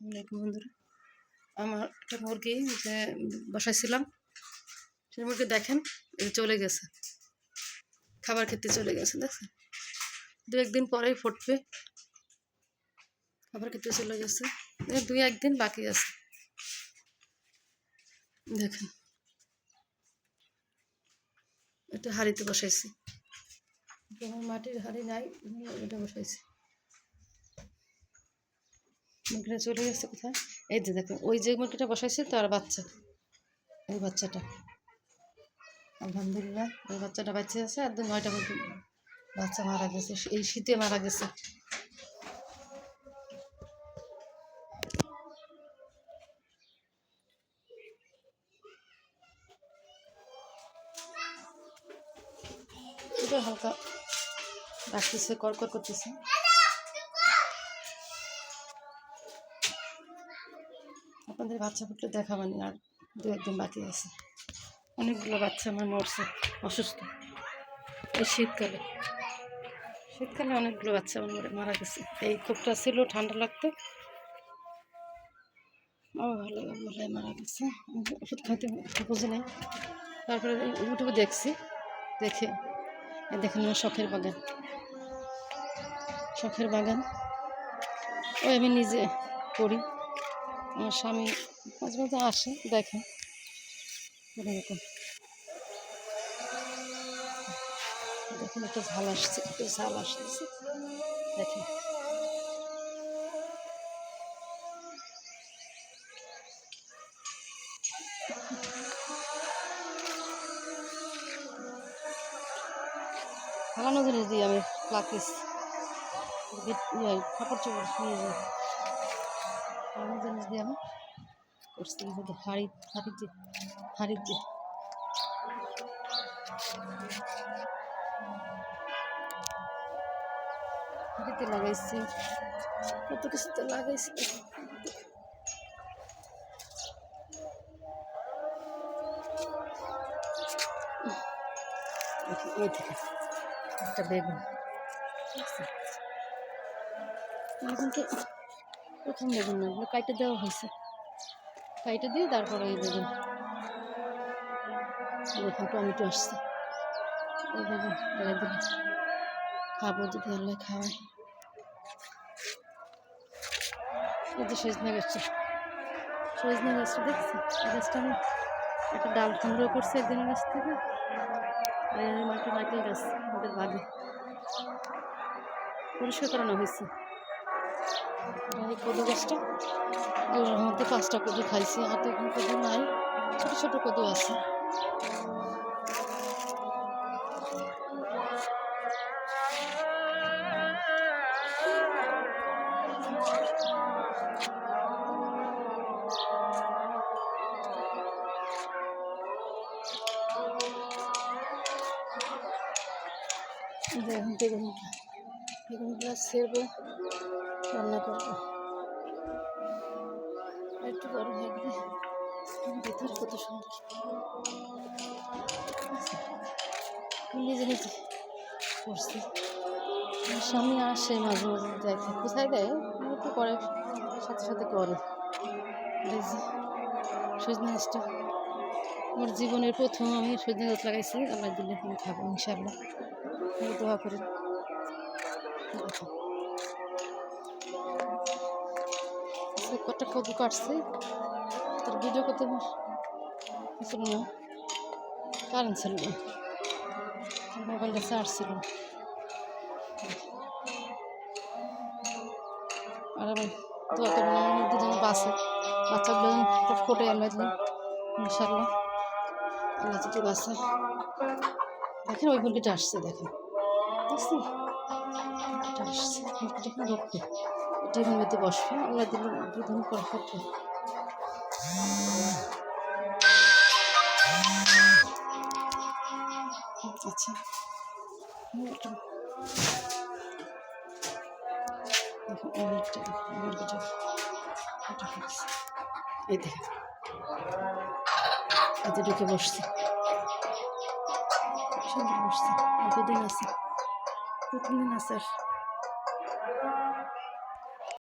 অনেক বন্ধুরা আমার একটা মুরগি যে বসাইছিলাম সেই মুরগি দেখেন এই চলে গেছে, খাবার খেতে চলে গেছে। দেখছেন, দু একদিন পরেই ফুটবে, খাবার খেতে চলে গেছে। দুই একদিন বাকি আছে। দেখেন, এটা হাঁড়িতে বসাইছি, আমার মাটির হাঁড়ি নাই, এটা বসাইছি। মুরগিটা চলে গেছে কোথায়? এই যে দেখেন, ওই যে মুরগিটা বসাইছে তার বাচ্চা, এই বাচ্চাটা আলহামদুলিল্লাহ ওই বাচ্চাটা বাচ্চা আছে। আর 9টা মুরগি বাচ্চা মারা গেছে, এই শীতে মারা গেছে। এটা হালকা ডাকতেছে, কড়কড় করতেছে। আপনাদের বাচ্চা ফুটলে দেখাবানি, আর দু একদিন বাকি আছে। অনেকগুলো বাচ্চা আমার মরছে অসুস্থ। এই শীতকালে অনেকগুলো বাচ্চা আমার মারা গেছে। এই খুবটা ছিল, ঠান্ডা লাগতো, ভালো বলে মারা গেছে। ওষুধ খাইতে বুঝে নেই। তারপরে ইউটিউবে দেখছি, দেখে দেখেন আমার শখের বাগান ওই আমি নিজে করি। আমার স্বামী মাঝে মাঝে আসে, দেখে এরকম। দেখুন একটা ঝাল আসছে, দেখেন। ফালানো জিনিস দিয়ে আমি প্লাকিস কাপড় চোপড় নিয়ে যাই, ফালানো জিনিস দিয়ে আমি করছি। হাড়িতে লাগাইছি, কত কিছুতে লাগাইছি। এই থেকে একটা বেগুন, বেগুনকে প্রথম বেগুন না, এগুলো কাইটে দেওয়া হয়েছে, কাইটে দিয়ে তারপরে এই বেগুন। দেখুন টমেটো আসছে, এই বেগুন লাগাই দিলে খাবো যদি আল্লাহ খাওয়ায়। এই যে সজনা গাছটা দেখছি, এই গাছটা আমি একটা ডাল সংগ্রহ করছি একদিনের গাছ থেকে। আর একটা নারকেল গাছ আমাদের বাগে পরিষ্কার করানো হয়েছে। এই কদু গাছটা, আল্লাহর মধ্যে 5টা কদু খাইছি, আর তো এখন কদু নাই, ছোটো ছোটো কদু আছে। বেগুনগুলো ছেড়বো, রান্না করবো। একটু বড় হয়ে গেলে ভিতরে কত সুন্দর নিজে করছি। আমার স্বামী আসে মাঝে মাঝে, দেখে কোথায় দেয়, একটু করে সাথে করে। সজনে গাছটা আমার জীবনের প্রথম আমি সজনে গাছ লাগাইছি, আল্লাহ দিলে আমি খাবো ইনশাআল্লাহ, দোয়া করেন। কটা কদু কাটছে, তার ভিডিও করতে ছিল না, কারেন্ট ছিল না, মোবাইলটা চার্জ ছিল। আর আমি দোয়া করবেন আমার মধ্যে যেন বাচ্চাগুলো যেন ফোটে, আল্লাহ দিলে ইনশাআল্লাহ, আল্লাহ যদি বাঁচে। দেখেন ওই মুরগিটা আসছে, দেখেন বুঝছেন, আসছে মুরগিটা এখন ঢুকবে, ডিমের মধ্যে বসবে, আল্লাহ দিলে 2 দিন পর ফুটবে। আচ্ছা, মুরগিটা এই দেখেন, এতে ঢুকে বসছে, সুন্দর বসছে। 2 দিন আছে, 2-3 দিন আছে।